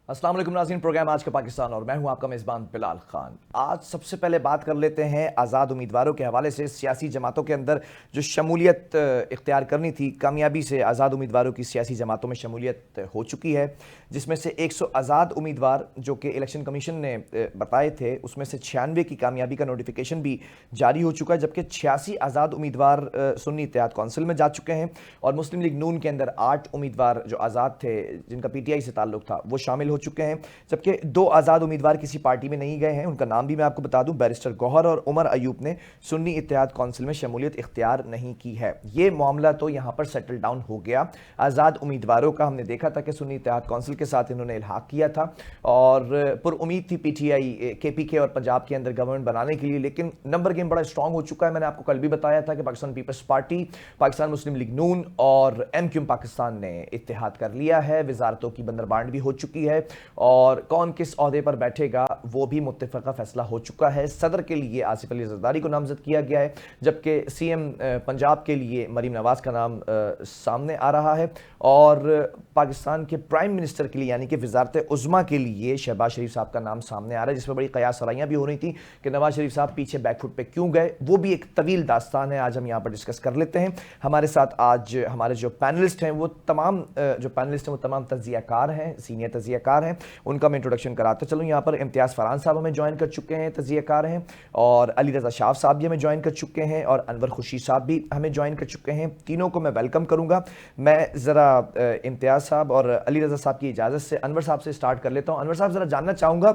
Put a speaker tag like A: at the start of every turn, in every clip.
A: अस्सलाम वालेकुम नाज़रीन, प्रोग्राम आज का पाकिस्तान और मैं हूं आपका मेज़बान बिलाल खान। आज सबसे पहले बात कर लेते हैं आज़ाद उम्मीदवारों के हवाले से। सियासी जमातों के अंदर जो शमूलियत इख्तियार करनी थी, कामयाबी से आज़ाद उम्मीदवारों की सियासी जमातों में शमूलियत हो चुकी है, जिसमें से 100 आज़ाद उम्मीदवार जो कि इलेक्शन कमीशन ने बताए थे, उसमें से 96 की कामयाबी का नोटिफिकेशन भी जारी हो चुका है, जबकि 86 आज़ाद उम्मीदवार सुन्नी इत्तेहाद कौंसिल में जा चुके हैं और मुस्लिम लीग नून के अंदर 8 उम्मीदवार जो आज़ाद थे, जिनका PTI से ताल्लुक था, वो शामिल हो चुके हैं। जबकि 2 आज़ाद उम्मीदवार किसी पार्टी में नहीं गए हैं। उनका नाम भी मैं आपको बता दूं, बैरिस्टर गौहर और उमर अयूब ने सुन्नी इत्तेहाद कौंसिल में शमूलियत इख्तियार नहीं की है। ये मामला तो यहाँ पर सेटल डाउन हो गया। आज़ाद उम्मीदवारों का हमने देखा था कि सुन्नी इत्तेहाद कौंसिल के साथ इन्होंने इल्हाक किया था और पुरुम्मीद थी PTI KPK और पंजाब के अंदर गवर्नमेंट बनाने के लिए, लेकिन नंबर गेम बड़ा स्ट्रांग हो चुका है। मैंने आपको कल भी बताया था कि पाकिस्तान पीपल्स पार्टी, पाकिस्तान मुस्लिम लीग नून और MQM पाकिस्तान ने इत्तेहाद कर लिया है। वजारतों की बंदरबांट भी हो चुकी है और कौन किस ओहदे पर बैठेगा वो भी मुत्तफ़क़ा फैसला हो चुका है। सदर के लिए आसिफ अली ज़रदारी को नामज़द किया गया है, जबकि CM पंजाब के लिए मरीम नवाज़ का नाम सामने आ रहा है और पाकिस्तान के प्राइम मिनिस्टर के लिए यानी कि वज़ारत उज़्मा के लिए शहबाज शरीफ साहब का नाम सामने आ रहा है, जिसमें बड़ी क़यास सराइयाँ भी हो रही थी कि नवाज़ शरीफ साहब पीछे बैकफुट पे क्यों गए। वो भी एक तवील दास्तान है, आज हम यहाँ पर डिस्कस कर लेते हैं। हमारे साथ आज हमारे जो पैनलिस्ट हैं वो तमाम तज्ज़ियाकार हैं, सीनियर तज्ज़ियाकार हैं। उनका मैं इंट्रोडक्शन कराता चलूँ। यहाँ पर इम्तियाज़ फरहान साहब हमें ज्वाइन कर चुके हैं, तज़्ज़ियाकार हैं, और अली रज़ा शाह साहब भी हमें ज्वाइन कर चुके हैं और अनवर खुर्शीद साहब भी हमें ज्वाइन कर चुके हैं। तीनों को मैं वेलकम करूँगा। मैं ज़रा इम्तियाज़ साहब और अली रज़ा साहब की इजाज़त से अनवर साहब से स्टार्ट कर लेता हूँ। अनवर साहब, ज़रा जानना चाहूँगा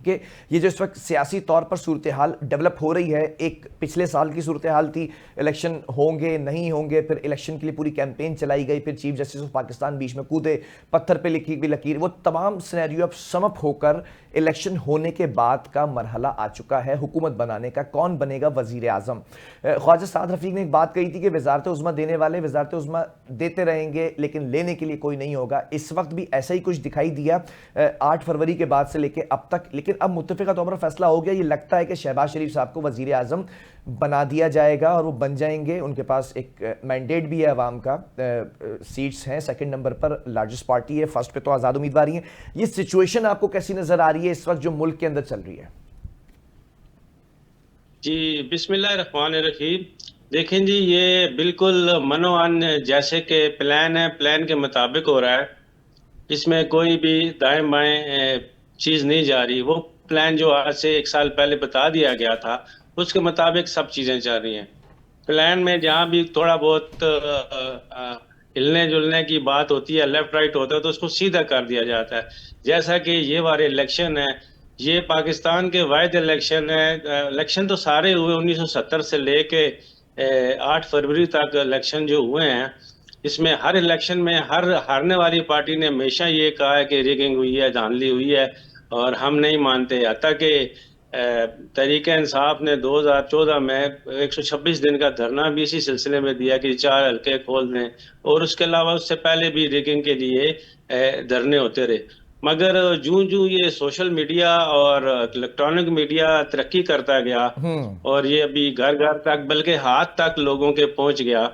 A: कि ये जो इस वक्त सियासी तौर पर सूरत हाल डेवलप हो रही है, एक पिछले साल की सूरत हाल थी, इलेक्शन होंगे नहीं होंगे, फिर इलेक्शन के लिए पूरी कैंपेन चलाई गई, फिर चीफ जस्टिस ऑफ पाकिस्तान बीच में कूदे, पत्थर पे लिखी भी लकीर, वो तमाम सिनेरियो अब समअप होकर इलेक्शन होने के बाद का मरहला आ चुका है हुकूमत बनाने का। कौन बनेगा वज़ीर आज़म? ख्वाजा साद रफ़ीक ने एक बात कही थी कि वज़ारत उज़्मा देने वाले वज़ारत उज़्मा देते रहेंगे लेकिन लेने के लिए कोई नहीं होगा। इस वक्त भी ऐसा ही कुछ दिखाई दिया 8 फरवरी के बाद से लेके अब तक, लेकिन अब मुत्तफ़िक़ा तौर पर फैसला हो गया। ये लगता है कि शहबाज शरीफ साहब को वज़ीर आज़म बना दिया जाएगा और वो बन जाएंगे। उनके पास एक मैंडेट भी है अवाम का, सीट्स हैं, सेकंड नंबर पर लार्जेस्ट पार्टी है, फर्स्ट पे तो आज़ाद उम्मीदवारी है। ये सिचुएशन आपको कैसी नज़र आ रही है इस वक्त जो मुल्क के अंदर चल रही है?
B: जी, बिस्मिल्लाहिर्रहमानिर्रहीम। देखें जी, ये बिल्कुल मनोअन जैसे कि प्लान है, प्लान के मुताबिक हो रहा है। इसमें कोई भी दाएं बाएं चीज़ नहीं जा रही। वो प्लान जो आज से 1 साल पहले बता दिया गया था, उसके मुताबिक सब चीज़ें चल रही हैं। प्लान में जहाँ भी थोड़ा बहुत हिलने जुलने की बात होती है, लेफ्ट राइट होता है, तो उसको सीधा कर दिया जाता है। जैसा कि ये वाले इलेक्शन है, ये पाकिस्तान के वाहिद इलेक्शन है। इलेक्शन तो सारे हुए 1970 से लेके 8 फरवरी तक इलेक्शन जो हुए हैं, इसमें हर इलेक्शन में हर हारने वाली पार्टी ने हमेशा ये कहा है कि रिगिंग हुई है, धांधली हुई है और हम नहीं मानते। हत्ता कि तहरीक इंसाफ ने 2014 में 126 दिन का धरना भी इसी सिलसिले में दिया कि 4 हल्के खोल दें, और उसके अलावा उससे पहले भी रिगिंग के लिए धरने होते रहे। मगर जूं जूं ये सोशल मीडिया और इलेक्ट्रॉनिक मीडिया तरक्की करता गया और ये अभी घर घर तक बल्कि हाथ तक लोगों के पहुंच गया,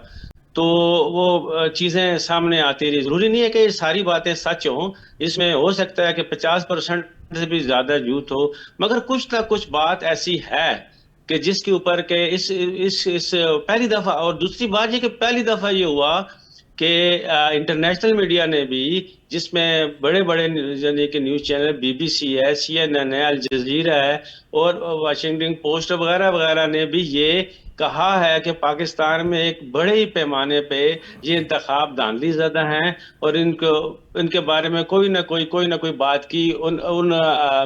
B: तो वो चीजें सामने आती रही। जरूरी नहीं है कि ये सारी बातें सच हों, इसमें हो सकता है कि 50% से भी ज्यादा झूठ हो, मगर कुछ ना कुछ बात ऐसी है कि जिसके ऊपर के इस पहली दफा। और दूसरी बात ये कि पहली दफा ये हुआ कि इंटरनेशनल मीडिया ने भी, जिसमें बड़े बड़े यानी कि न्यूज़ चैनल BBC है, CNN है, अल जजीरा है और वाशिंगटन पोस्ट वगैरह वगैरह ने भी ये कहा है कि पाकिस्तान में एक बड़े ही पैमाने पे ये इंतखाब धांधली ज़्यादा हैं और इनको इनके बारे में कोई ना कोई बात की उन उन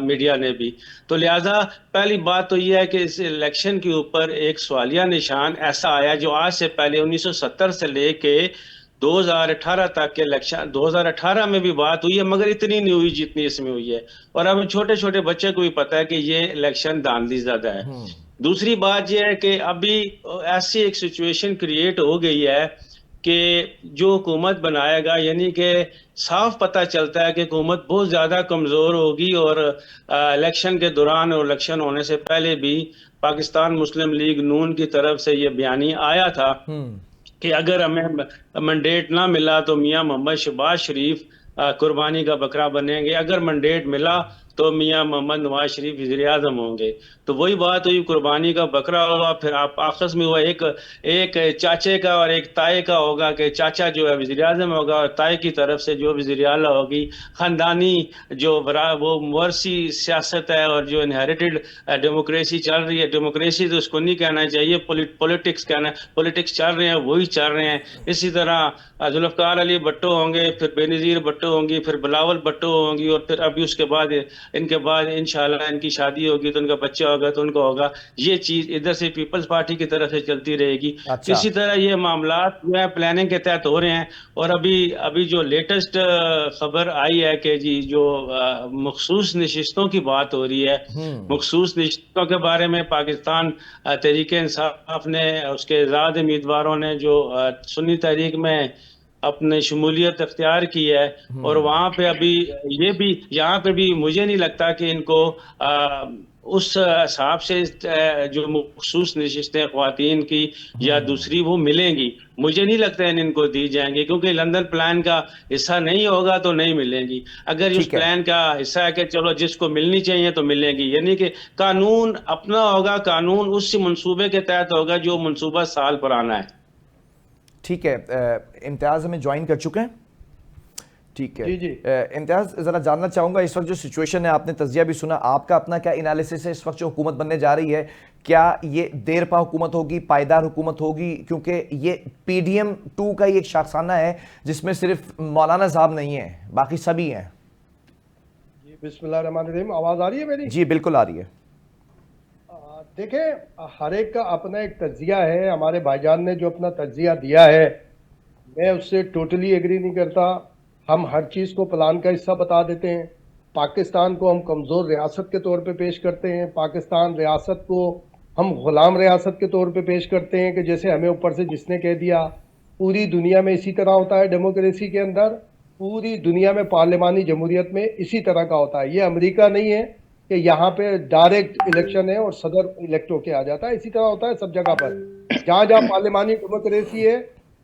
B: मीडिया ने भी। तो लिहाजा पहली बात तो ये है कि इस इलेक्शन के ऊपर एक सवालिया निशान ऐसा आया जो आज से पहले 1970 से लेके 2018 तक के इलेक्शन, 2018 में भी बात हुई है मगर इतनी नहीं हुई जितनी इसमें हुई है। और अब छोटे छोटे बच्चे को भी पता है कि ये इलेक्शन धांधली ज्यादा है। दूसरी बात यह है कि अभी ऐसी एक सिचुएशन क्रिएट हो गई है कि जो हुकूमत बनाएगा, यानी कि साफ पता चलता है कि हुकूमत बहुत ज्यादा कमजोर होगी। और इलेक्शन के दौरान और इलेक्शन होने से पहले भी पाकिस्तान मुस्लिम लीग नून की तरफ से यह बयानी आया था कि अगर हमें मैंडेट ना मिला तो मियां मोहम्मद शहबाज शरीफ कुर्बानी का बकरा बनेंगे। अगर मैंडेट मिला तो मियां मोहम्मद नवाज शरीफ वज़ीर आज़म होंगे। तो वही बात हुई, कुर्बानी का बकरा होगा, फिर आप आपस में हुआ एक एक चाचे का और एक ताए का होगा कि चाचा जो है वज़ीर आज़म होगा और ताए की तरफ से जो वज़ीर आला होगी। खानदानी जो वो वारसी सियासत है और जो इनहेरिटेड डेमोक्रेसी चल रही है, डेमोक्रेसी तो उसको नहीं कहना चाहिए, पॉलिटिक्स कहना, पॉलिटिक्स चल रहे हैं वही चल रहे हैं। इसी तरह जुल्फ़िकार अली भट्टो होंगे, फिर बेनज़ीर भट्टो होंगी, फिर बिलावल भट्टो होंगी, और फिर अभी उसके बाद इनके बाद इंशाल्लाह इनकी शादी होगी तो उनका बच्चा होगा तो उनको होगा। ये चीज़ इधर से पीपल्स पार्टी की तरफ से चलती रहेगी। तो
A: अच्छा।
B: इसी तरह ये मामला जो है प्लानिंग के तहत हो रहे हैं। और अभी अभी जो लेटेस्ट खबर आई है कि जी जो मखसूस नशिस्तों की बात हो रही है, मखसूस नशिस्तों के बारे में पाकिस्तान तहरीक इंसाफ ने, उसके ज़ाद उम्मीदवारों ने जो सुन्नी तहरीक में अपने शमूलियत अख्तियार की है, और वहाँ पे अभी ये भी, यहाँ पे भी मुझे नहीं लगता कि इनको उस हिसाब से जो मखसूस नशिस्तें ख्वातीन की या दूसरी वो मिलेंगी, मुझे नहीं लगता इनको दी जाएंगी, क्योंकि लंदन प्लान का हिस्सा नहीं होगा तो नहीं मिलेंगी। अगर उस
A: ठीक है।
B: प्लान का हिस्सा है कि चलो जिसको मिलनी चाहिए तो मिलेंगी, यानी कि कानून अपना होगा, कानून उस मंसूबे के तहत होगा जो मंसूबा साल पुराना है।
A: ठीक है। इम्तियाज़ हमें ज्वाइन कर चुके हैं। ठीक है।
C: जी जी।
A: इम्तियाज़, ज़रा जानना चाहूँगा इस वक्त जो सिचुएशन है, आपने तजिया भी सुना, आपका अपना क्या एनालिसिस है इस वक्त जो हुकूमत बनने जा रही है? क्या ये देर पा हुकूमत होगी, पायदार हुकूमत होगी? क्योंकि ये PDM 2 का ही एक शाखसाना है जिसमें सिर्फ मौलाना साहब नहीं है, बाकी सभी हैं।
C: जी बिस्मिल्लाहिर्रहमानिर्रहीम। आवाज़ आ रही है मेरी?
A: जी बिल्कुल आ रही है।
C: देखें, हर एक का अपना एक तज्जिया है। हमारे भाईजान ने जो अपना तज्जिया दिया है, मैं उससे टोटली एग्री नहीं करता। हम हर चीज़ को प्लान का हिस्सा बता देते हैं। पाकिस्तान को हम कमज़ोर रियासत के तौर पे पेश करते हैं। पाकिस्तान रियासत को हम ग़ुलाम रियासत के तौर पे पेश करते हैं कि जैसे हमें ऊपर से जिसने कह दिया। पूरी दुनिया में इसी तरह होता है, डेमोक्रेसी के अंदर पूरी दुनिया में पार्लिमानी जमहूरियत में इसी तरह का होता है। ये अमेरिका नहीं है कि यहाँ पे डायरेक्ट इलेक्शन है और सदर इलेक्ट होके आ जाता है। इसी तरह होता है सब जगह पर। जहाँ जहाँ पार्लिमानी डेमोक्रेसी है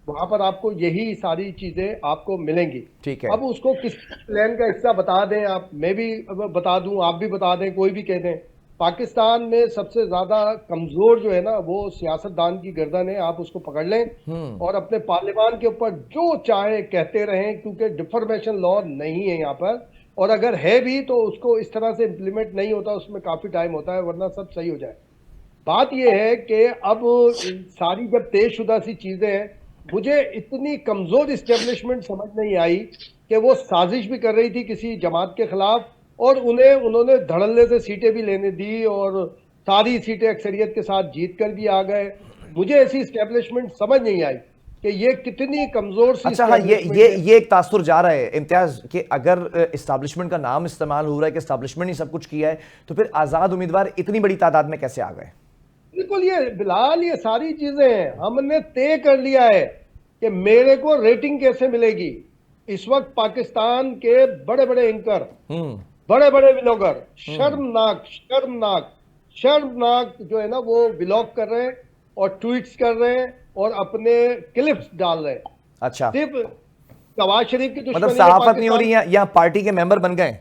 C: वहां पर आपको यही सारी चीजें आपको मिलेंगी।
A: ठीक है।
C: अब उसको किस प्लान का हिस्सा बता दें आप, मैं भी बता दूं, आप भी बता दें, कोई भी कह दें, पाकिस्तान में सबसे ज्यादा कमजोर जो है ना वो सियासतदान की गर्दन है। आप उसको पकड़ लें और अपने पार्लियामान के ऊपर जो चाहे कहते रहें, क्योंकि डिफॉर्मेशन लॉ नहीं है यहाँ पर, और अगर है भी तो उसको इस तरह से इम्प्लीमेंट नहीं होता, उसमें काफी टाइम होता है, वरना सब सही हो जाए। बात यह है कि अब सारी जब तयशुदा सी चीजें हैं, मुझे इतनी कमजोर इस्टेब्लिशमेंट समझ नहीं आई कि वो साजिश भी कर रही थी किसी जमात के खिलाफ, और उन्होंने धड़ल्ले से सीटें भी लेने दी और सारी सीटें अक्सरियत के साथ जीत कर भी आ गए। मुझे ऐसी इस्टेब्लिशमेंट समझ नहीं आई कि ये कितनी कमजोर सी
A: अच्छा हाँ, ये एक तासुर जा रहा है इम्तियाज कि अगर इस्टेब्लिशमेंट का नाम इस्तेमाल हो रहा है कि इस्टेब्लिशमेंट ने सब कुछ किया है, तो फिर आज़ाद उम्मीदवार इतनी बड़ी तादाद में कैसे आ गए?
C: बिल्कुल, ये बिलाल, ये सारी चीजें हैं। हमने तय कर लिया है कि मेरे को रेटिंग कैसे मिलेगी। इस वक्त पाकिस्तान के बड़े बड़े एंकर, बड़े बड़े व्लॉगर शर्मनाक शर्मनाक शर्मनाक जो है ना वो व्लॉग कर रहे हैं और ट्वीट्स कर रहे हैं और अपने क्लिप्स डाल रहे हैं।
A: अच्छा,
C: सिर्फ नवाज शरीफ की
A: मतलब
C: दुश्मनी
A: सहाफत नहीं हो रही है या पार्टी के मेंबर बन गए?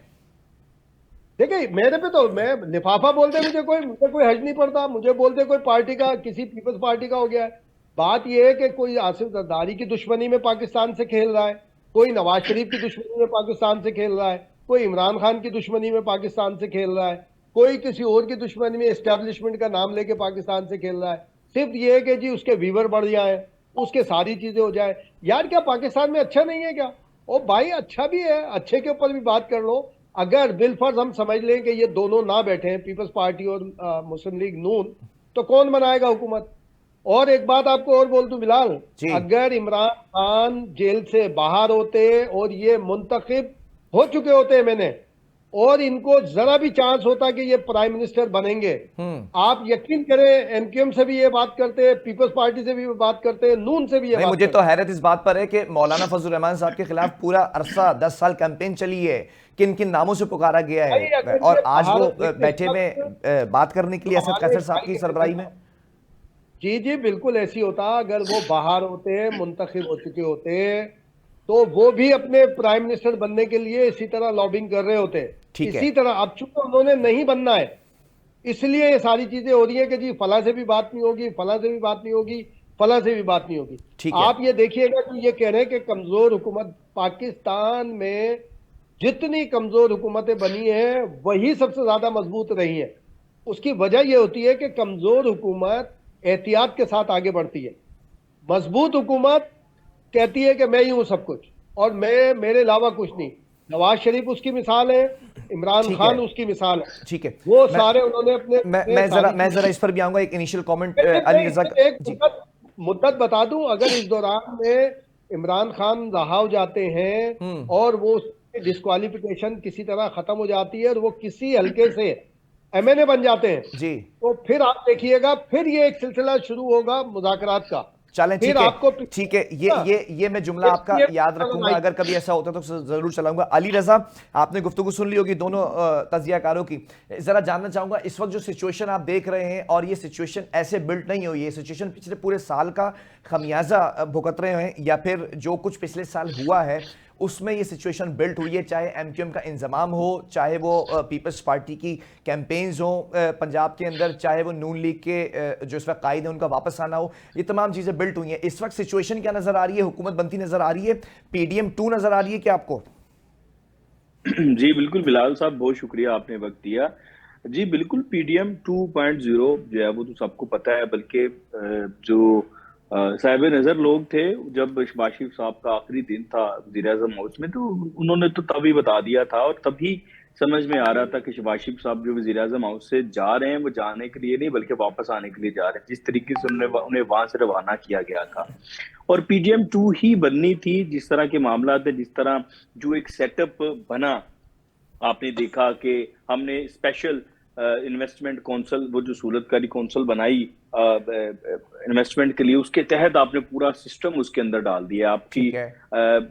C: देखिए, मेरे पे तो मैं लिफाफा बोलते मुझे कोई हर्ज नहीं पड़ता। मुझे बोलते कोई पार्टी का, किसी पीपल्स पार्टी का हो गया है। बात यह है कि कोई आसिफ जरदारी की दुश्मनी में पाकिस्तान से खेल रहा है, कोई नवाज शरीफ की दुश्मनी में पाकिस्तान से खेल रहा है, कोई इमरान खान की दुश्मनी में पाकिस्तान से खेल रहा है, कोई किसी और की दुश्मनी में एस्टेब्लिशमेंट का नाम लेके पाकिस्तान से खेल रहा है। सिर्फ ये है कि जी उसके व्यूवर बढ़ जाए, उसके सारी चीजें हो जाए। यार क्या पाकिस्तान में अच्छा नहीं है क्या? ओ भाई, अच्छा भी है, अच्छे के ऊपर भी बात कर लो। अगर बिलफर्ज हम समझ लें कि ये दोनों ना बैठे हैं, पीपल्स पार्टी और मुस्लिम लीग नून, तो कौन बनाएगा हुकूमत? और एक बात आपको और बोल दूं बिलाल, अगर इमरान खान जेल से बाहर होते और ये मुंतखब हो चुके होते मैंने, और इनको जरा भी चांस होता कि ये प्राइम मिनिस्टर बनेंगे, आप यकीन करें एमक्यूएम से भी ये बात करते, पीपल्स पार्टी से भी बात करते, नून से भी ये बात
A: मुझे
C: करते।
A: तो हैरत इस बात पर है कि मौलाना फजल रहमान साहब के खिलाफ पूरा अरसा 10 साल कैंपेन चली है, किन किन नामों से पुकारा गया है, और आज वो बैठे हुए बात करने के लिए असद कैसर साहब की सरबराही में।
C: जी जी बिल्कुल ऐसी होता। अगर वो बाहर होते, मुंतखब हो चुके होते, तो वो भी अपने प्राइम मिनिस्टर बनने के लिए इसी तरह लॉबिंग कर रहे होते हैं।
A: ठीक है।
C: इसी तरह अब चूंकि उन्होंने नहीं बनना है, इसलिए ये सारी चीजें हो रही है कि जी फला से भी बात नहीं होगी, फला से भी बात नहीं होगी, फला से भी बात नहीं होगी।
A: ठीक है।
C: आप ये देखिएगा कि ये कह रहे हैं कि कमजोर हुकूमत पाकिस्तान में, जितनी कमजोर हुकूमतें बनी हैं वही सबसे ज्यादा मजबूत रही हैं। उसकी वजह यह होती है कि कमजोर हुकूमत एहतियात के साथ आगे बढ़ती है, मजबूत हुकूमत कहती है कि मैं ही हूं सब कुछ और मैं, मेरे अलावा कुछ नहीं। नवाज शरीफ उसकी मिसाल है, इमरान
A: ठीक है।
C: खान उसकी मिसाल है।
A: ठीक है।
C: वो
A: मैं
C: सारे उन्होंने अपने अपने सारी
A: मैं जरा
C: चीजें।
A: इस पर भी आऊंगा, एक इनिशियल कमेंट
C: मैं
A: अली रजा
C: इसमें एक
A: जी।
C: मुद्दत बता दूं, अगर इस दौरान में इमरान खान रहा हो जाते हैं
A: हम्म।
C: और वो डिस्क्वालिफिकेशन किसी तरह खत्म हो जाती है और वो किसी हल्के से एमएनए बन जाते हैं,
A: जी
C: तो फिर आप देखिएगा फिर ये एक सिलसिला शुरू होगा मुज़ाकरात का।
A: चलें,
C: फिर
A: ठीक है।
C: आपको
A: ठीक है, ये मैं जुमला आपका याद रखूंगा, अगर कभी ऐसा होता तो जरूर चलाऊंगा। अली रजा, आपने गुफ्तगू सुन ली होगी दोनों तजियाकारों की। जरा जानना चाहूंगा, इस वक्त जो सिचुएशन आप देख रहे हैं, और ये सिचुएशन ऐसे बिल्ड नहीं हुई है, सिचुएशन पिछले पूरे साल का खमियाजा भुगत रहे हैं, या फिर जो कुछ पिछले साल हुआ है उसमें ये सिचुएशन बिल्ट हुई है, चाहे एमक्यूएम का इंजमाम हो, चाहे वो पीपल्स पार्टी की कैंपेन्स हो पंजाब के अंदर, चाहे वो नून लीग के जो इस वक्त कायद है उनका वापस आना हो, ये तमाम चीज़ें बिल्ट हुई हैं। इस वक्त सिचुएशन क्या नज़र आ रही है? हुकूमत बनती नज़र आ रही है? पीडीएम 2 नज़र आ रही है क्या आपको?
D: जी बिल्कुल बिलाल साहब, बहुत शुक्रिया आपने वक्त दिया। जी बिल्कुल, पीडीएम 2.0 जो है वो तो सबको पता है, बल्कि जो साहिब नज़र लोग थे, जब शहबाज शरीफ साहब का आखिरी दिन था वज़ीर-ए-आज़म हाउस में, तो उन्होंने तो तभी बता दिया था और तभी समझ में आ रहा था कि शहबाज शरीफ साहब जो वज़ीर-ए-आज़म हाउस से जा रहे हैं वो जाने के लिए नहीं बल्कि वापस आने के लिए जा रहे हैं, जिस तरीके से उन्हें वहां से रवाना किया गया था। और पीडीएम 2 ही बननी थी, जिस तरह के मामला थे, जिस तरह जो एक सेटअप बना। आपने देखा कि हमने स्पेशल इन्वेस्टमेंट कौंसल, वो जो सूरतकारी कौंसल बनाई इन्वेस्टमेंट के लिए, उसके तहत आपने पूरा सिस्टम उसके अंदर डाल दिया। आपकी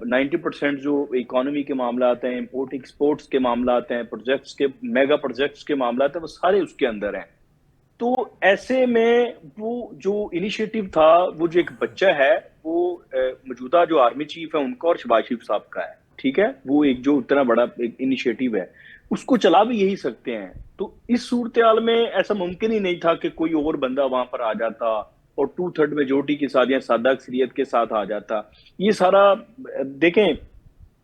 D: 90% जो इकोनॉमी के मामला आते हैं, इंपोर्ट एक्सपोर्ट्स के मामला आते हैं, प्रोजेक्ट्स के, मेगा प्रोजेक्ट्स के मामला आते हैं, वो सारे उसके अंदर हैं। तो ऐसे में वो जो इनिशिएटिव था, वो जो एक बच्चा है, वो मौजूदा जो आर्मी चीफ है उनका और शहबाज शरीफ साहब का है, ठीक है। वो एक जो इतना बड़ा एक इनिशिएटिव है, उसको चला भी यही सकते हैं। तो इस सूरत हाल में ऐसा मुमकिन ही नहीं था कि कोई और बंदा वहां पर आ जाता और 2/3 मेजोरिटी के साथ या सादा अक्सरियत के साथ आ जाता। ये सारा देखें,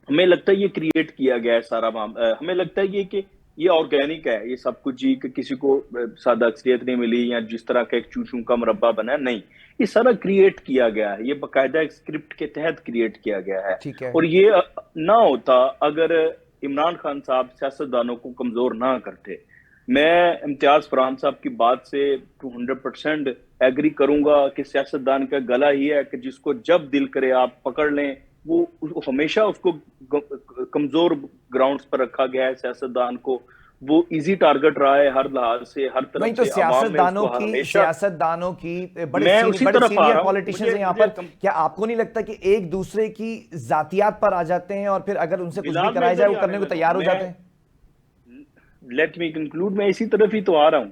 D: हमें लगता है ये क्रिएट किया गया है सारा हमें लगता है ये कि ये ऑर्गेनिक है ये सब कुछ जी, कि किसी को सादा अक्सरियत नहीं मिली या जिस तरह का एक चूचू का मुरब्बा बना, नहीं, ये सारा क्रिएट किया गया है, ये बाकायदा एक स्क्रिप्ट के तहत क्रिएट किया गया है।
A: ठीक है।
D: और ये ना होता अगर इमरान खान साहब सियासतदानों को कमजोर ना करते। मैं इम्तियाज फरहान साहब की बात से 200% एग्री करूंगा कि सियासतदान का गला ही है कि जिसको जब दिल करे आप पकड़ लें, वो हमेशा उसको कमजोर ग्राउंड्स पर रखा गया है। सियासतदान को वो इजी टारगेट रहा है हर लिहाज से, हर तरफ
A: नहीं तो
D: से।
A: सियासतदानों की बड़े
D: सीनियर
A: पॉलिटिशियंस हैं यहाँ पर, क्या आपको नहीं लगता कि एक दूसरे की जातियात पर आ जाते हैं और फिर अगर उनसे कुछ भी कराया जाए वो करने को तैयार हो जाते हैं?
D: लेट मी कंक्लूड, मैं इसी तरफ ही तो आ रहा हूं।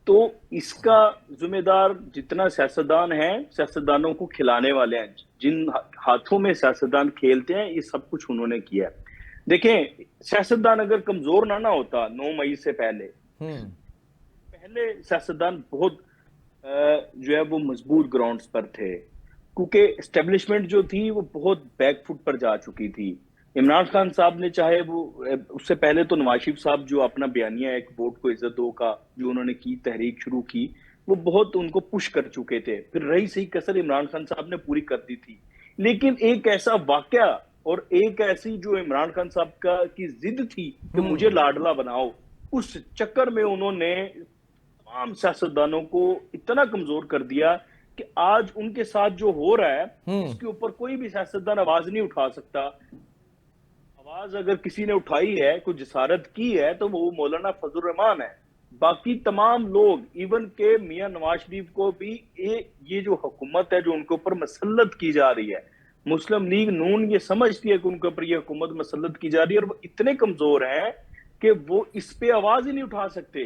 D: तो इसका जिम्मेदार जितना सियासतदान है, सियासतदानों को खिलाने वाले हैं, जिन हाथों में सियासतदान खेलते हैं, ये सब कुछ उन्होंने किया है। देखें, सियासतदान अगर कमजोर ना होता 9 मई से पहले सियासतदान बहुत जो है वो मजबूत ग्राउंड्स पर थे, क्योंकि एस्टेब्लिशमेंट जो थी वो बहुत बैकफुट पर जा चुकी थी। इमरान खान साहब ने, चाहे वो उससे पहले तो नवाज शरीफ साहब जो अपना बयानिया एक वोट को इज्जत दो का जो उन्होंने की तहरीक शुरू की, वो बहुत उनको पुश कर चुके थे। फिर रही सही कसर इमरान खान साहब ने पूरी कर दी थी। लेकिन एक ऐसा वाकया और एक ऐसी जो इमरान खान साहब का की जिद थी कि मुझे लाडला बनाओ, उस चक्कर में उन्होंने तमाम सियासतदानों को इतना कमजोर कर दिया कि आज उनके साथ जो हो रहा है इसके ऊपर कोई भी सियासतदान आवाज नहीं उठा सकता। आवाज अगर किसी ने उठाई है, कोई जसारत की है, तो वो मौलाना फजल रहमान है। बाकी तमाम लोग, इवन के मियां नवाज शरीफ को भी ये जो हुकूमत है जो उनके ऊपर मसल्लत की जा रही है, मुस्लिम लीग नून ये समझती है कि उनके ऊपर ये हुकूमत मसल्लत की जा रही है, और वो इतने कमजोर हैं कि वो इस पे आवाज ही नहीं उठा सकते।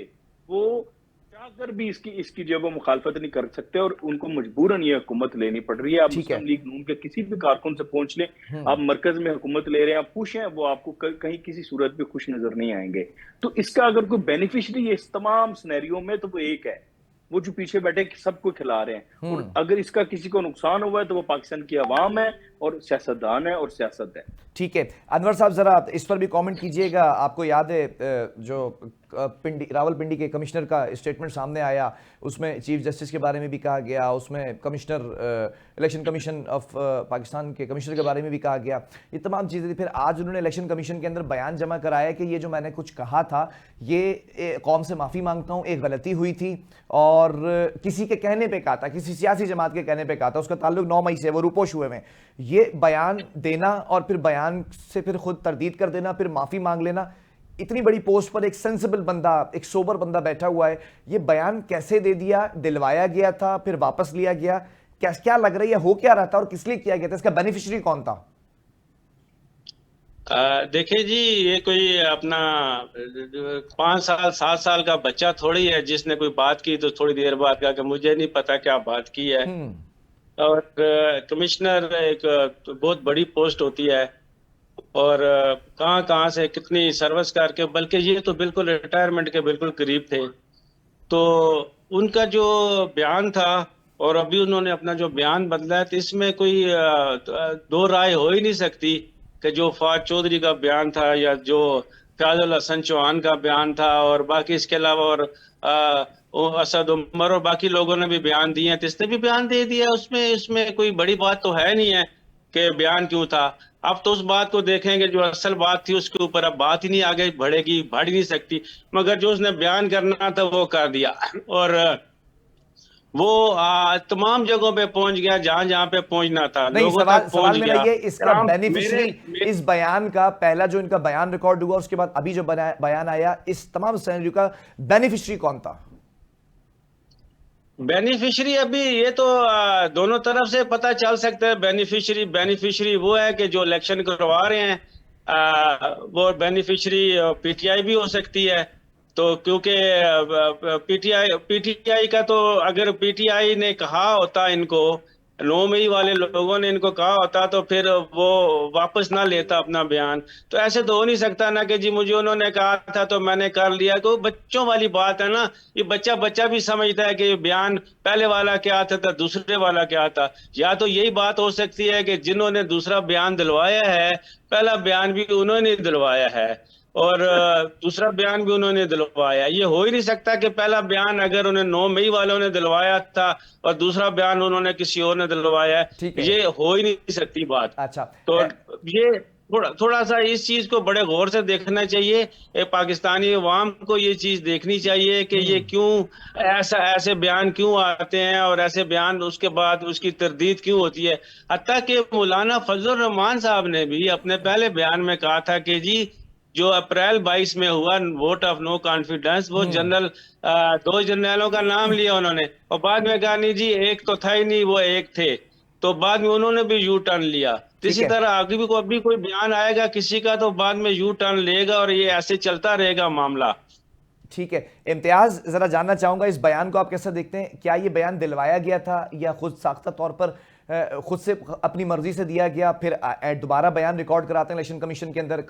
D: वो चाहकर भी इसकी इसकी जो है वो मुखालफत नहीं कर सकते और उनको मजबूरन ये हुकूमत लेनी पड़ रही है। आप
A: ठीक है।
D: मुस्लिम लीग नून के किसी भी कारकुन से पूछ लें, आप मरकज में हुकूमत ले रहे हैं, आप खुश हैं, वो आपको कहीं किसी सूरत में खुश नजर नहीं आएंगे। तो इसका अगर कोई बेनिफिशियरी है इस तमाम सिनेरियो में तो वो एक है, वो जो पीछे बैठे सबको खिला रहे हैं। और अगर इसका किसी को नुकसान हुआ है तो वो पाकिस्तान की आवाम है और सियासतदान है और सियासत है।
A: ठीक है, अनवर साहब जरा इस पर भी कमेंट कीजिएगा। आपको याद है जो रावलपिंडी के कमिश्नर का स्टेटमेंट सामने आया, उसमें चीफ जस्टिस के बारे में भी कहा गया, उसमें commissioner election commission of Pakistan के कमिश्नर के बारे में भी कहा गया, ये तमाम चीज़ें थी। फिर आज उन्होंने इलेक्शन कमीशन के अंदर बयान जमा कराया कि ये जो मैंने कुछ कहा था ये कौम से माफ़ी मांगता हूँ, एक गलती हुई थी और किसी के कहने पे कहा था, किसी सियासी जमात के कहने पे कहा था, उसका ताल्लुक 9 मई से, वो रूपोश हुए में। ये बयान देना और फिर बयान से फिर खुद तरदीद कर देना, फिर माफ़ी मांग लेना, इतनी बड़ी पोस्ट पर एक सेंसिबल बंदा, एक सोबर बंदा बैठा हुआ है, ये बयान कैसे दे दिया? दिलवाया गया था फिर वापस लिया गया, क्या लग रही है, हो क्या रहा था और किस लिए किया गया था? इसका बेनिफिशियरी कौन था?
B: देखिए जी, ये कोई अपना 5 साल 7 साल का बच्चा थोड़ी है जिसने कोई बात की तो थोड़ी देर बाद कहा कि मुझे नहीं पता क्या बात की है। और कमिश्नर एक बहुत बड़ी पोस्ट होती है और कहाँ कहाँ से कितनी सर्विस करके, बल्कि ये तो बिल्कुल रिटायरमेंट के बिल्कुल करीब थे। तो उनका जो बयान था और अभी उन्होंने अपना जो बयान बदला है, तो इसमें कोई दो राय हो ही नहीं सकती कि जो फवाद चौधरी का बयान था या जो फयाजुल हसन चौहान का बयान था और बाकी इसके अलावा और असद उमर और बाकी लोगों ने भी बयान दिए हैं, तो इसने भी बयान दे दिया। उसमें कोई बड़ी बात तो है नहीं है कि बयान क्यों था। अब तो उस बात को देखेंगे, जो असल बात थी उसके ऊपर अब बात ही नहीं आगे बढ़ेगी, बढ़ ही नहीं सकती। मगर जो उसने बयान करना था वो कर दिया और वो तमाम जगहों पे पहुंच गया जहां जहां पे पहुंचना था,
A: नहीं,
B: लोगों तक पहुंच
A: सवाल मेरा
B: गया।
A: ये, इसका बेनिफिशियरी इस बयान का, पहला जो इनका बयान रिकॉर्ड हुआ उसके बाद अभी जो बयान आया, इस तमाम सिनेरियो का बेनिफिशियरी कौन था?
B: बेनिफिशियरी अभी ये तो दोनों तरफ से पता चल सकता है। बेनिफिशियरी वो है कि जो इलेक्शन करवा रहे हैं, वो बेनिफिशियरी पीटीआई भी हो सकती है। तो क्योंकि पीटीआई का तो, अगर पीटीआई ने कहा होता इनको, 9 मई वाले लोगों ने इनको कहा होता तो फिर वो वापस ना लेता अपना बयान। तो ऐसे तो हो नहीं सकता ना कि जी मुझे उन्होंने कहा था तो मैंने कर लिया। तो बच्चों वाली बात है ना, ये बच्चा भी समझता है कि बयान पहले वाला क्या था दूसरे वाला क्या था। या तो यही बात हो सकती है कि जिन्होंने दूसरा बयान दिलवाया है, पहला बयान भी उन्होंने दिलवाया है और दूसरा बयान भी उन्होंने दिलवाया। ये हो ही नहीं सकता कि पहला बयान अगर उन्हें 9 मई वालों ने दिलवाया था और दूसरा बयान उन्होंने किसी और ने दिलवाया है, ये हो ही नहीं सकती बात।
A: अच्छा,
B: तो ये थोड़ा सा इस चीज को बड़े गौर से देखना चाहिए। पाकिस्तानी अवाम को ये चीज देखनी चाहिए कि ये क्यों ऐसे बयान क्यों आते हैं और ऐसे बयान उसके बाद उसकी तरदीद क्यों होती है। हत्ता कि मौलाना फजलुर रहमान साहब ने भी अपने पहले बयान में कहा था कि जी जो अप्रैल 22 में हुआ वोट ऑफ नो कॉन्फिडेंस, वो जनरल 2 जनरलों का नाम लिया उन्होंने और बाद में कहा नहीं जी एक तो था ही नहीं, वो एक थे। तो बाद में उन्होंने भी यू टर्न लिया। इसी तरह आगे भी अभी कोई बयान आएगा किसी का तो बाद में यू टर्न लेगा और ये ऐसे चलता रहेगा मामला।
A: ठीक है, इम्तियाज, जरा जानना चाहूंगा इस बयान को आप कैसे देखते हैं? क्या ये बयान दिलवाया गया था या खुद साख्ता तौर पर खुद से अपनी मर्जी से दिया गया? फिर दोबारा बयान रिकॉर्ड कराते हैं इलेक्शन कमीशन के अंदर।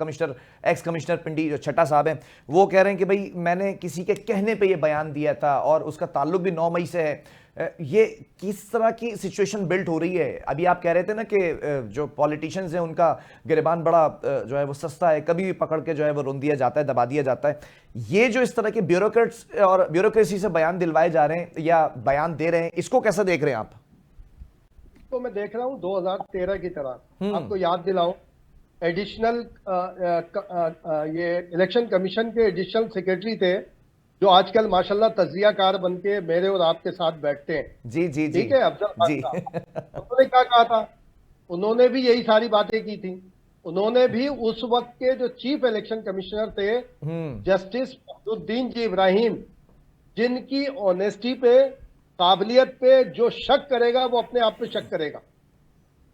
A: एक्स कमिश्नर पिंडी जो छठा साहब हैं, वो कह रहे हैं कि भाई मैंने किसी के कहने पे ये बयान दिया था और उसका ताल्लुक भी 9 मई से है। ये किस तरह की सिचुएशन बिल्ट हो रही है? अभी आप कह रहे थे ना कि जो पॉलिटिशियंस हैं उनका गिरबान बड़ा जो है वो सस्ता है, कभी भी पकड़ के जो है वो रोन दिया जाता है, दबा दिया जाता है। ये जो इस तरह के ब्यूरोक्रेट्स और ब्यूरोक्रेसी से बयान दिलवाए जा रहे हैं या बयान दे रहे हैं, इसको कैसे देख रहे हैं आप?
C: तो मैं देख रहा हूँ 2013 की तरह। आपको याद दिलाऊं, एडिशनल ये इलेक्शन कमीशन के एडिशनल सेक्रेटरी थे जो आजकल माशाल्लाह तजियाकार बन के मेरे और आपके साथ बैठते हैं।
A: जी जी जी,
C: ठीक है, अफजल खान साहब, उन्होंने क्या कहा था? उन्होंने भी यही सारी बातें की थी। उन्होंने भी उस वक्त के जो चीफ इलेक्शन कमिश्नर थे जस्टिस फखरुद्दीन जी इब्राहिम, जिनकी ऑनेस्टी पे, काबिलियत पे जो शक करेगा वो अपने आप पे शक करेगा,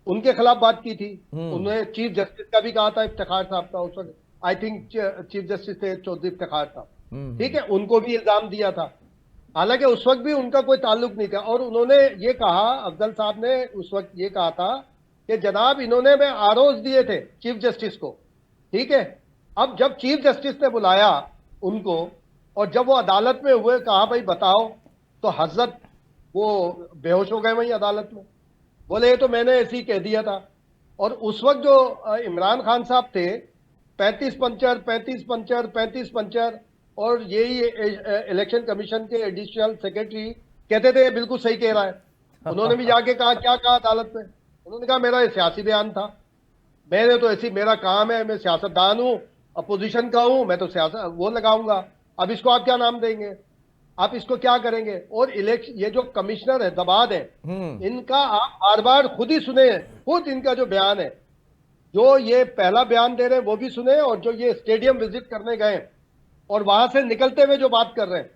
C: उनके खिलाफ बात की थी। उन्होंने चीफ जस्टिस का भी कहा था, इफ्तिखार साहब का उस वक्त, आई थिंक चीफ जस्टिस थे चौधरी इफ्तिखार साहब, ठीक है, उनको भी इल्जाम दिया था। हालांकि उस वक्त भी उनका कोई ताल्लुक नहीं था। और उन्होंने ये कहा, अफजल साहब ने उस वक्त ये कहा था कि जनाब इन्होंने मैं आरोज दिए थे चीफ जस्टिस को, ठीक है। अब जब चीफ जस्टिस ने बुलाया उनको और जब वो अदालत में हुए, कहा भाई बताओ, तो हजरत वो बेहोश हो गए वहीं अदालत में। बोले ये तो मैंने ऐसे ही कह दिया था। और उस वक्त जो इमरान खान साहब थे, 35 पंचर 35 पंचर 35 पंचर, और यही इलेक्शन कमीशन के एडिशनल सेक्रेटरी कहते थे ये बिल्कुल सही कह रहा है। उन्होंने भी जाके कहा, क्या कहा अदालत में, उन्होंने कहा मेरा ये सियासी बयान था, मैंने तो ऐसी, मेरा काम है, मैं सियासतदान हूं, अपोजिशन का हूं, मैं तो सियासत वो लगाऊंगा। अब इसको आप क्या नाम देंगे, आप इसको क्या करेंगे। और इलेक्शन, ये जो कमिश्नर है दबाद है, इनका आप बार बार खुद ही सुने, खुद इनका जो बयान है, जो ये पहला बयान दे रहे हैं वो भी सुने, और जो ये स्टेडियम विजिट करने गए और वहां से निकलते हुए जो बात कर रहे हैं,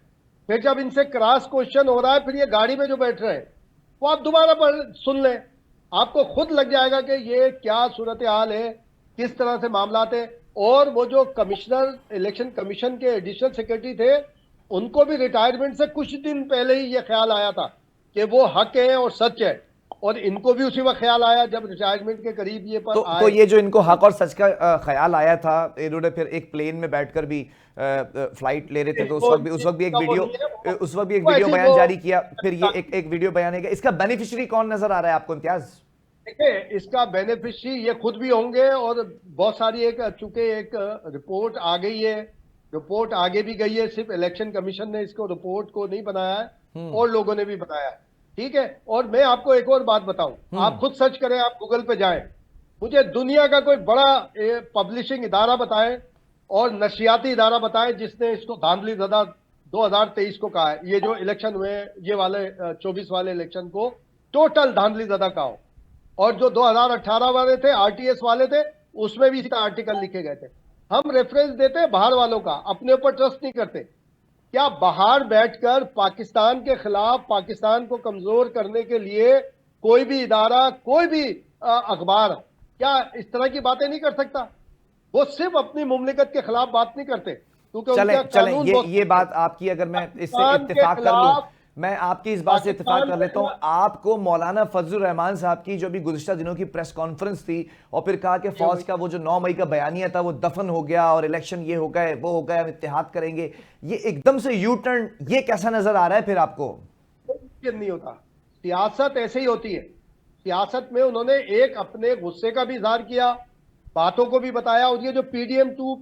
C: फिर जब इनसे क्रॉस क्वेश्चन हो रहा है, फिर ये गाड़ी में जो बैठ रहे हैं, वो आप दोबारा पढ़ सुन लें, आपको खुद लग जाएगा कि ये क्या सूरत हाल है, किस तरह से मामला थे। और वो जो कमिश्नर, इलेक्शन कमीशन के एडिशनल सेक्रेटरी थे, उनको भी रिटायरमेंट से कुछ दिन पहले ही ये ख्याल आया था कि वो हक है और सच है, और इनको भी उसी वक्त ख्याल आया जब रिटायरमेंट के करीब ये पर आए।
A: तो ये जो इनको हक और सच का ख्याल आया था, इन्होंने फिर एक प्लेन में बैठकर भी फ्लाइट ले रहे थे, तो उस वक्त भी एक वीडियो बयान जारी किया, फिर ये एक वीडियो बयान है। इसका बेनिफिशियरी कौन नजर आ रहा है आपको इम्तियाज?
C: देखिए, इसका बेनिफिशियरी ये खुद भी होंगे, और बहुत सारी चूंकि एक रिपोर्ट आ गई है, रिपोर्ट आगे भी गई है, सिर्फ इलेक्शन कमीशन ने इसको रिपोर्ट को नहीं बनाया है, और लोगों ने भी बनाया है, ठीक है। और मैं आपको एक और बात बताऊं, आप खुद सर्च करें, आप गूगल पे जाएं, मुझे दुनिया का कोई बड़ा पब्लिशिंग इदारा बताएं और नशियाती इदारा बताएं जिसने इसको धांधली ज़दा 2023 को कहा है, ये जो इलेक्शन हुए ये वाले 24 वाले इलेक्शन को टोटल धांधली ज़दा कहा हो। और जो 2018 वाले थे, आरटीएस वाले थे, उसमें भी इसका आर्टिकल लिखे गए थे। हम रेफरेंस देते हैं बाहर वालों का, अपने ऊपर ट्रस्ट नहीं करते। क्या बाहर बैठकर पाकिस्तान के खिलाफ, पाकिस्तान को कमजोर करने के लिए कोई भी इदारा, कोई भी अखबार क्या इस तरह की बातें नहीं कर सकता? वो सिर्फ अपनी मुमलिकत के खिलाफ बात नहीं करते, क्योंकि
A: चलें ये बात आपकी, अगर मैं इससे इत्तेफाक कर लूं, मैं आपकी इस बात से इत्तेफाक कर लेता हूं। आपको मौलाना फजलुर रहमान साहब की जो भी गुज़िश्ता दिनों की प्रेस कॉन्फ्रेंस थी, और फिर कहा कि फौज का वो जो 9 मई का बयानिया था वो दफन हो गया, और इलेक्शन ये हो गए वो हो गए, हम इत्तेहाद करेंगे, ये एकदम से यू टर्न, ये कैसा नजर आ रहा है फिर आपको?
C: नहीं होता, सियासत ऐसे ही होती है। सियासत में उन्होंने एक अपने गुस्से का भी इजहार किया, बातों को भी बताया, और ये जो पीडीएम 2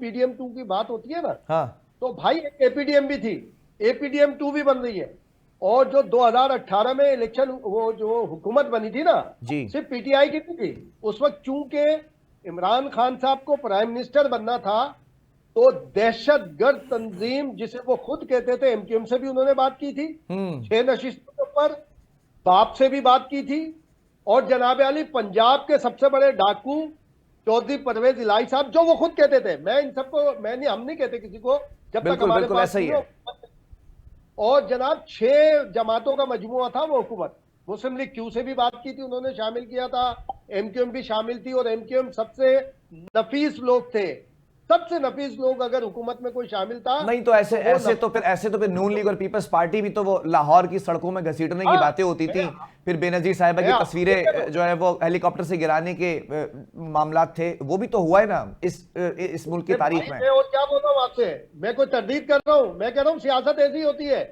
C: की बात होती है ना,
A: हाँ,
C: तो भाई एक एपीडीएम भी थी, एपीडीएम 2 भी बन रही है। और जो 2018 में इलेक्शन, वो जो हुकूमत बनी थी ना, सिर्फ पीटीआई की नहीं थी उस वक्त, चूंकि इमरान खान साहब को प्राइम मिनिस्टर बनना था, तो दहशतगर्द तंजीम, जिसे वो खुद कहते थे, एमक्यूएम से भी उन्होंने बात की थी, 6 नशिस्तों पर बाप से भी बात की थी, और जनाब अली पंजाब के सबसे बड़े डाकू चौधरी परवेज इलाही साहब, जो वो खुद कहते थे, मैं इन सबको, हम नहीं कहते किसी को, जब तक हमारे पास नहीं हो। और जनाब 6 जमातों का मजमुआ था वो हुकूमत। मुस्लिम लीग क्यू से भी बात की थी, उन्होंने शामिल किया था, एमक्यूएम भी शामिल थी, और एमक्यूएम सबसे नफीस लोग थे, सबसे नफीस लोग अगर हुकूमत में कोई शामिल था।
A: नहीं तो ऐसे तो फिर नून लीग और पीपल्स पार्टी भी तो वो लाहौर की सड़कों में घसीटने की बातें होती थी, फिर बेनजीर साहिबा की तस्वीरें जो है वो हेलीकॉप्टर से गिराने के मामला थे, वो भी तो हुआ है ना इस मुल्क की तारीख में।
C: और क्या बोल रहा हूँ आपसे, मैं कोई तरदीद कर रहा हूँ, मैं कह रहा हूँ सियासत ऐसी होती है,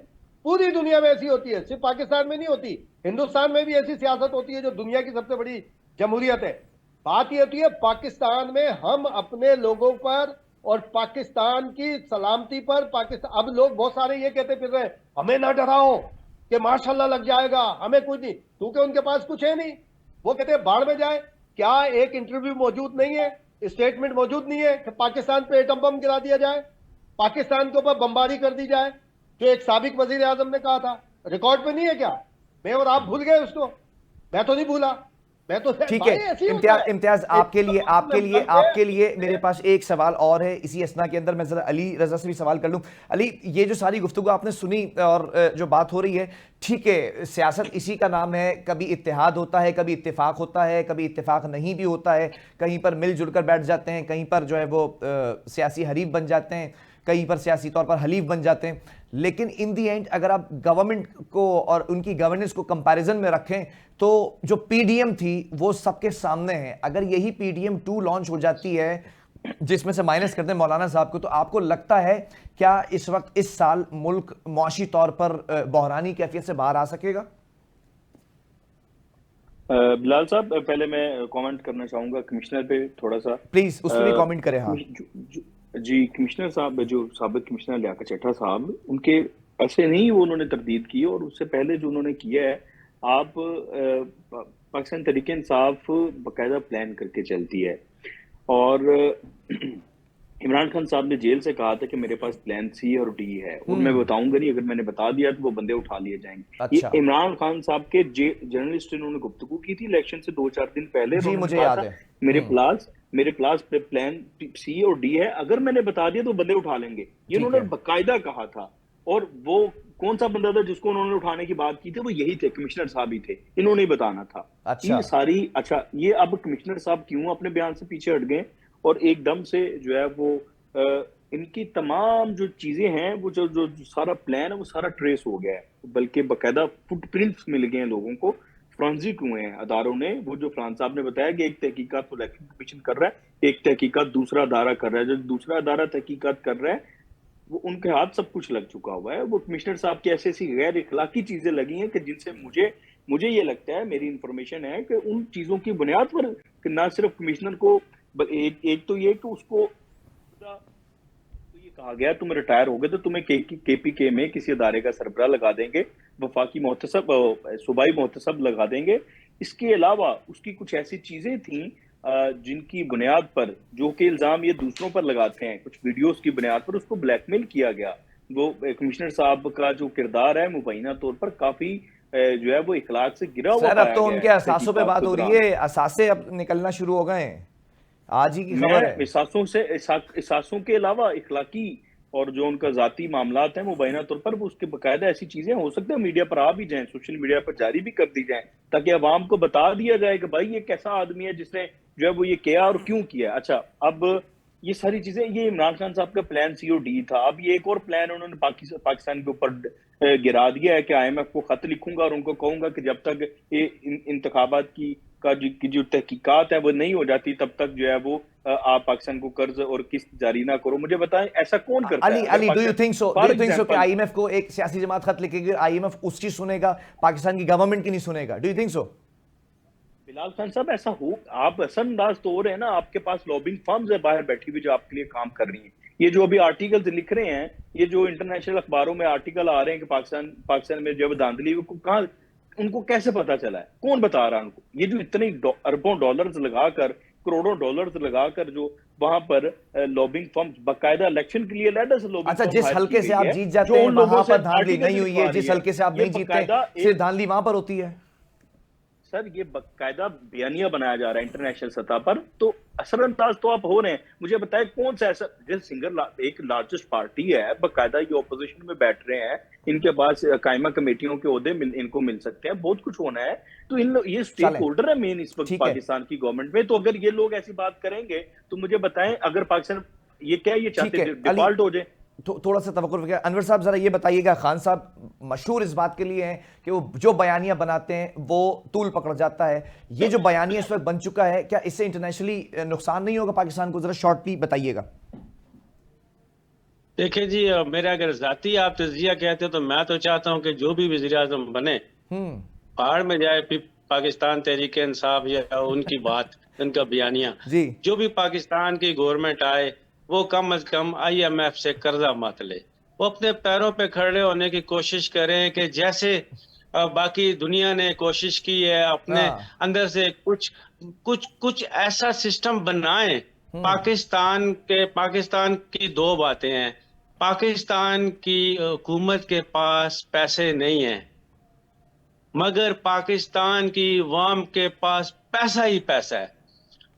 C: पूरी दुनिया में ऐसी होती है, सिर्फ पाकिस्तान में नहीं होती, हिंदुस्तान में भी ऐसी सियासत होती है जो दुनिया की सबसे बड़ी जमहूरियत है। बात ये होती है, पाकिस्तान में हम अपने लोगों पर और पाकिस्तान की सलामती पर, पाकिस्तान, अब लोग बहुत सारे ये कहते फिर रहे, हमें ना डराओ कि माशाल्लाह लग जाएगा, हमें कुछ नहीं, क्योंकि उनके पास कुछ है नहीं। वो कहते हैं बाढ़ में जाए, क्या एक इंटरव्यू मौजूद नहीं है, स्टेटमेंट मौजूद नहीं है कि पाकिस्तान पे एटम बम गिरा दिया जाए, पाकिस्तान के ऊपर बमबारी कर दी जाए, जो एक साबिक वजीर आजम ने कहा था, रिकॉर्ड पे नहीं है क्या? मैं और आप भूल गए उसको? मैं तो नहीं भूला, मैं तो
A: ठीक है। इम्तियाज आपके लिए मेरे पास एक सवाल और है इसी असना के अंदर, मैं जरा अली रजा से भी सवाल कर लूं। अली, ये जो सारी गुफ्तगू आपने सुनी और जो बात हो रही है, ठीक है, सियासत इसी का नाम है, कभी इत्तेहाद होता है, कभी इत्तेफाक होता है, कभी इत्तेफाक नहीं भी होता है, कहीं पर मिलजुल कर बैठ जाते हैं, कहीं पर जो है वो सियासी हरीफ बन जाते हैं, कहीं पर सियासी तौर पर हलीफ बन जाते हैं, लेकिन इन दी एंड अगर आप गवर्नमेंट को और उनकी गवर्नेंस को कंपैरिजन में रखें तो जो पीडीएम थी वो सबके सामने है। अगर यही पीडीएम 2 लॉन्च हो जाती है, जिसमें से माइनस करते हैं मौलाना साहब को, तो आपको लगता है क्या इस वक्त इस साल मुल्क मुआशी तौर पर बहरानी कैफियत से बाहर आ सकेगा?
D: बिलाल साहब, पहले मैं कमेंट करना चाहूंगा कमिश्नर पे थोड़ा सा।
A: प्लीज उस पर भी कमेंट करें। हाँ
D: जी, कमिश्नर साहब, जो साबिक कमिश्नर लियाकत चड्ढा साहब, उनके ऐसे नहीं वो उन्होंने तरदीद की, और उससे पहले जो उन्होंने किया है, आप पाकिस्तान तहरीक इंसाफ बाकायदा प्लान करके चलती है, और इमरान खान साहब ने जेल से कहा था कि मेरे पास प्लान सी और डी है, और मैं बताऊंगा नहीं, अगर मैंने बता दिया तो वो बंदे उठा लिए जाएंगे।
A: अच्छा।
D: ये इमरान खान साहब के जर्नलिस्ट इन्होंने गुफ्तगू की थी इलेक्शन से 2-4 दिन पहले।
A: जी, मुझे याद है।
D: मेरे प्लास पे प्लान सी और डी है, अगर मैंने बता दिया तो बंदे उठा लेंगे, ये उन्होंने बाकायदा कहा था। और वो कौन सा बंदा था जिसको उन्होंने उठाने की बात की थी? वो यही थे, कमिश्नर साहब ही थे, इन्होंने ही बताना था।
A: अच्छा।
D: ये सारी ये अब कमिश्नर साहब क्यों अपने बयान से पीछे हट गए और एकदम से जो है वो इनकी तमाम जो चीजें हैं, वो जो सारा प्लान है वो सारा ट्रेस हो गया है, बल्कि बाकायदा फुटप्रिंट्स मिल गए हैं लोगों को, फॉरेंसिक हुए हैं अदारों ने। वो जो फरान साहब ने बताया कि एक तहकीकात तो इलेक्शन कमीशन कर रहा है, एक तहकीकात दूसरा अदारा कर रहा है, जो दूसरा अदारा तहकीकात कर रहा है वो उनके हाथ सब कुछ लग चुका हुआ है। वो कमिश्नर साहब की ऐसी ऐसी गैर इखलाकी चीजें लगी हैं कि जिनसे मुझे ये लगता है, मेरी इंफॉर्मेशन है कि उन चीजों की बुनियाद पर कि ना सिर्फ कमिश्नर को एक तो ये कि उसको तो ये कहा गया तुम रिटायर हो गए तो तुम्हें केपीके में किसी अदारे का सरबराह लगा देंगे, वफाकी मोहतसब, सूबाई मोहतसब लगा देंगे। इसके अलावा उसकी कुछ ऐसी चीजें थी जिनकी बुनियाद पर, जो कि इल्जाम ये दूसरों पर लगाते हैं, कुछ वीडियोस की बुनियाद पर उसको ब्लैकमेल किया गया। वो कमिश्नर साहब का जो किरदार है मुबैना तौर पर काफी जो है वो इखलाक से गिरा हुआ।
A: सर अब तो उनके असासों पे बात हो रही है, असासे अब निकलना शुरू हो गए हैं, आज ही की खबर है।
D: इसासों के अलावा इखलाकी और जो उनका जाती मामलात हैं मुबैना तौर पर, वो उसके बाकायदा ऐसी चीजें हो सकता है मीडिया पर आ भी जाएं, सोशल मीडिया पर जारी भी कर दी जाएं, ताकि अवाम को बता दिया जाए कि भाई ये कैसा आदमी है जिसने जो है वो ये किया और क्यों किया। अच्छा, अब ये सारी चीजें, ये इमरान खान साहब का प्लान सी और डी था। अब ये एक और प्लान उन्होंने पाकिस्तान के ऊपर गिरा दिया है कि IMF को खत लिखूंगा और उनको कहूंगा कि जब तक ये इंतखाबात की जो तहकीकात है वो नहीं हो जाती, तब तक जो है वो आप पाकिस्तान को कर्ज और किस्त जारी ना करो। मुझे बताएं ऐसा कौन करता है?
A: Ali, do you think so कि IMF को एक सियासी जमात खत लिखेगी, IMF उसकी सुनेगा, पाकिस्तान की गवर्नमेंट की नहीं सुनेगा? Do you think so?
D: Bilal Khan साहब, ऐसा हो, आप असरअंदाज तो हो रहे हैं ना, आपके पास लॉबिंग फर्म्स है बाहर बैठी हुई जो आपके लिए काम कर रही हैं। ये जो अभी आर्टिकल्स लिख रहे हैं, ये जो इंटरनेशनल अखबारों में आर्टिकल आ रहे हैं कि पाकिस्तान में जब धांधली, कहाँ, उनको कैसे पता चला है? कौन बता रहा है उनको? ये जो इतने अरबों डॉलर्स लगाकर, करोड़ों डॉलर्स लगाकर जो वहां पर लॉबिंग फर्म्स बाकायदा इलेक्शन के लिए अलग से लॉबिंग।
A: अच्छा, जिस हल्के से आप जीत जाते हैं वहां पर धांधली नहीं हुई है, जिस हल्के से आप नहीं जीतते सिर्फ धांधली वहां पर होती है।
D: सर, ये बाकायदा बयानिया बनाया जा रहा है इंटरनेशनल सतह पर, तो असरअंदाज तो आप हो रहे हैं। मुझे बताएं कौन सा ऐसा, एक लार्जेस्ट पार्टी है, बाकायदा ये ऑपोजिशन में बैठ रहे हैं, इनके पास कायमा कमेटियों के ओहदे इनको मिल सकते हैं, बहुत कुछ होना है। तो ये स्टेक होल्डर है मेन इस वक्त पाकिस्तान की गवर्नमेंट में। तो अगर ये लोग ऐसी बात करेंगे तो मुझे बताएं, अगर पाकिस्तान ये चाहते हैं डिफॉल्ट हो जाए,
A: थोड़ा सा तवक्कुर। अनवर साहब जरा ये बताइएगा, खान साहब मशहूर इस बात के लिए हैं कि वो जो बयानियां बनाते हैं वो तूल पकड़ जाता है। ये जो बयानिया इस वक्त बन चुका है, क्या इससे इंटरनेशनली नुकसान नहीं होगा पाकिस्तान को? जरा शॉर्टली बताइएगा।
B: देखिए जी, मेरा अगर जाती आप तजिया कहते हो तो मैं तो चाहता हूं कि जो भी वज़ीर आज़म बने पहाड़ में जाए, पाकिस्तान तहरीक इंसाफ या उनकी बात, उनका बयानिया, जो भी पाकिस्तान की गवर्नमेंट आए वो कम अज कम IMF से कर्जा मत ले, वो अपने पैरों पे खड़े होने की कोशिश करें कि जैसे बाकी दुनिया ने कोशिश की है, अपने अंदर से कुछ ऐसा सिस्टम बनाएं। पाकिस्तान की दो बातें हैं, पाकिस्तान की हुकूमत के पास पैसे नहीं है, मगर पाकिस्तान की अवाम के पास पैसा ही पैसा है।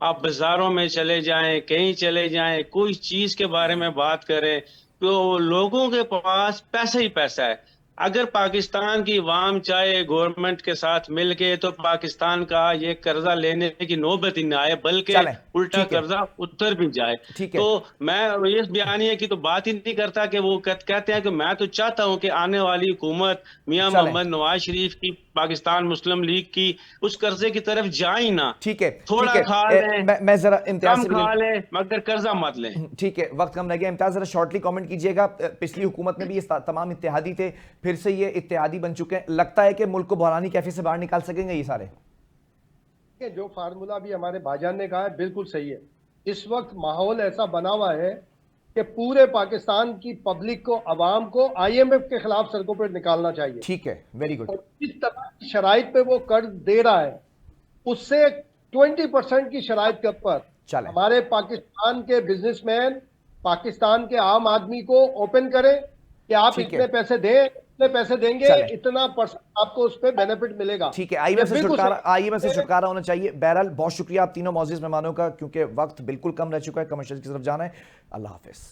B: आप बाजारों में चले जाएं, कहीं चले जाएं, कोई चीज के बारे में बात करें तो लोगों के पास पैसा ही पैसा है। अगर पाकिस्तान की अवाम चाहे गवर्नमेंट के साथ मिलके तो पाकिस्तान का ये कर्जा लेने की नौबत ही ना आए, बल्कि उल्टा
A: ठीक है।
B: कर्जा उतर भी जाए।
A: ठीक है।
B: तो मैं ये बयानिए की तो बात ही नहीं करता कि वो कहते हैं कि मैं तो चाहता हूं कि आने वाली हुकूमत मियां
A: चलें।
B: मोहम्मद नवाज शरीफ की, पाकिस्तान मुस्लिम लीग की उस कर्जे की तरफ जाए ही ना।
A: ठीक है।
B: थोड़ा
A: ठीक है।
B: खा लें,
A: मैं जरा इम्तियाज
B: कम
A: से भी
B: खा लें, मगर कर्जा मत लें।
A: ठीक है, वक्त कम रह गया। इम्तियाज जरा शॉर्टली कमेंट कीजिएगा। पिछली हुकूमत में भी ये तमाम इत्तेहादी थे, फिर से ये इत्तेहादी बन चुके हैं, लगता है कि मुल्क को बहरानी कैफे से बाहर निकाल सकेंगे ये सारे?
C: जो फार्मूला भी हमारे भाईजान ने कहा है बिल्कुल सही है। इस वक्त माहौल ऐसा बना हुआ है कि पूरे पाकिस्तान की पब्लिक को, आवाम को IMF के खिलाफ सड़कों पर निकालना चाहिए।
A: ठीक है, वेरी गुड।
C: और जिस तरह की शराइत पे वो कर्ज दे रहा है उससे 20% की शराइत के ऊपर
A: चलें।
C: हमारे पाकिस्तान के बिजनेसमैन पाकिस्तान के आम आदमी को ओपन करें कि आप
A: ठीक है।
C: इतने पैसे दें, इतने पैसे देंगे,
A: चलें।
C: इतना परसेंट आपको उस पर बेनिफिट मिलेगा।
A: ठीक है,
C: ये
A: आईएमएफ से
C: बिल्कुल
A: छुटकारा,
C: सही।
A: आईएमएफ से छुटकारा होना चाहिए। बहरहाल बहुत शुक्रिया आप तीनों मौजूद मेहमानों का, क्योंकि वक्त बिल्कुल कम रह चुका है, कमर्शियल की तरफ जाना है। अल्लाह हाफिज।